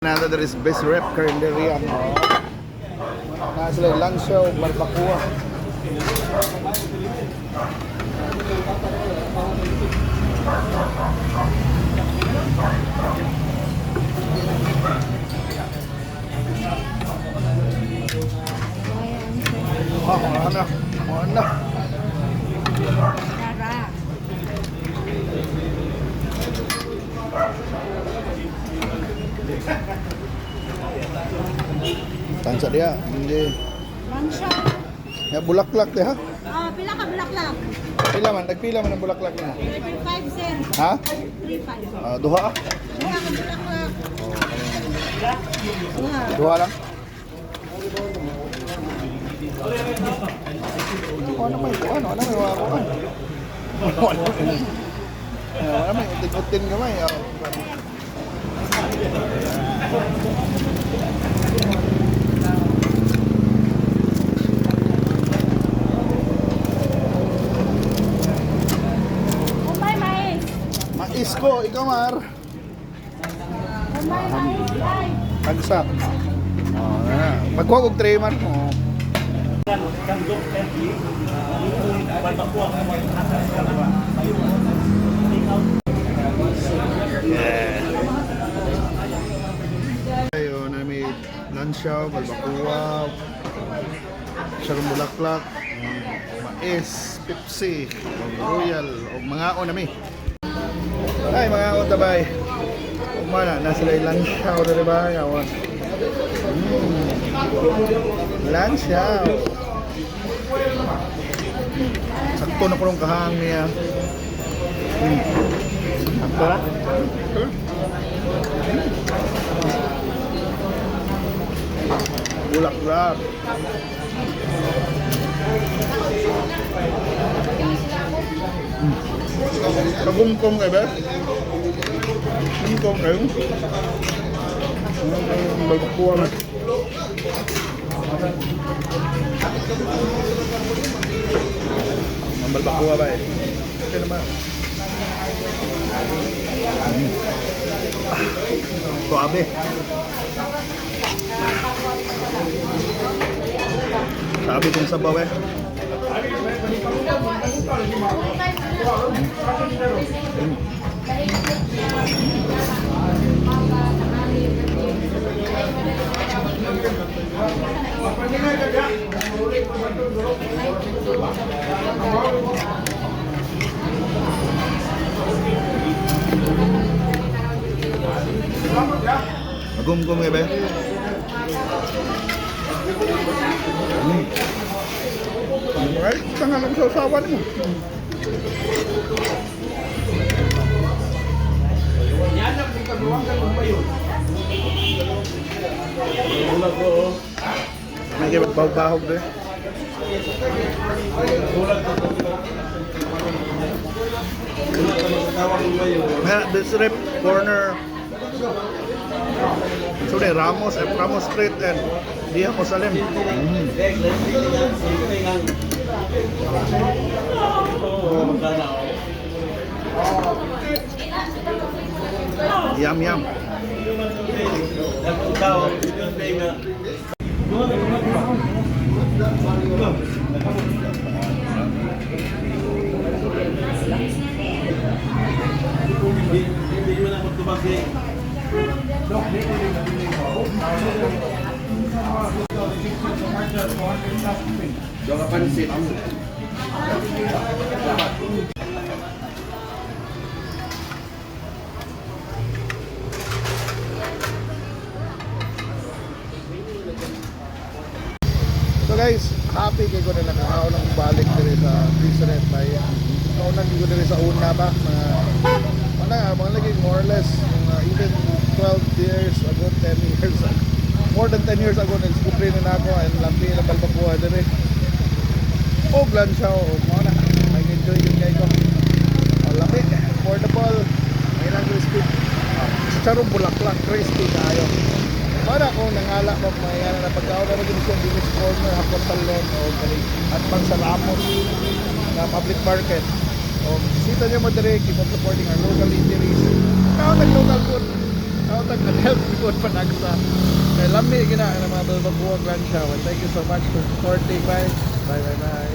Nada there is best rep Carinderia mo. Nasa lang siya o barbacoa. Mana? Mana? Tansa dia, hindi. Lansya. Ya bulaklak teh ha? Pila ka bulaklak? Nagpila man ang bulaklak niya. 35 cents. Ha? 35. Duha? Duha ka bulaklak. Duha. Duha lang? Ano may kuhan? Ano may wakuhan? Ano may utin-utin gamay? Umay mais. Mais ko, ikaw Mar. Umay mais. Ay. Tagsa. Magkuha kong tray man. Yeah. Ayun, may lansyaw, balbacoa, sarong bulaklak, mais, Pepsi, Royal, o mga o nami. Ay, mga o tabay. Mana, nasa lansyaw na rin ba? Yawan. Lansyaw. Sakto na ko nung kahang niya. Sakto na? Bulaklak. Kagumkong kayo ba? Kagumkong kayo? Balbacoa na. Ang balbacoa ba eh? Okay naman. Suabe. Sabi kong sabaw eh. Magum-gum ya ba? Ay, tangan lang sa usawan mo. May bahog deh. This rep corner. So de Ramos Street and Dia Cosalem. Yum yum. Jangan pansit. So guys, happy kayo ko na nakakaon ng balik dito sa Bistret by kaunan ko dito sa una ba mga lagi more or less even 12 years ago, 10 years ago. More than 10 years ago nag-discover na ako and lampi na balbacoa dito. O lansyaw o mga na may enjoy yung guy ko. Lampi, affordable, may lang crispy. Charong bulaklak, crispy kayo. Para kung nangala mo mayroon na pagkaon na mag-inisyon Dinis Corner, Hapon Salon o at pang sa Ramos na public market. O bisita nyo mo direct, keep on supporting our local eateries. Ikaw nag-local food. Ako tag help ko panagsa. Kay lami gina ang mga tulog buwag lang siya. Well, thank you so much for supporting. Bye. Bye.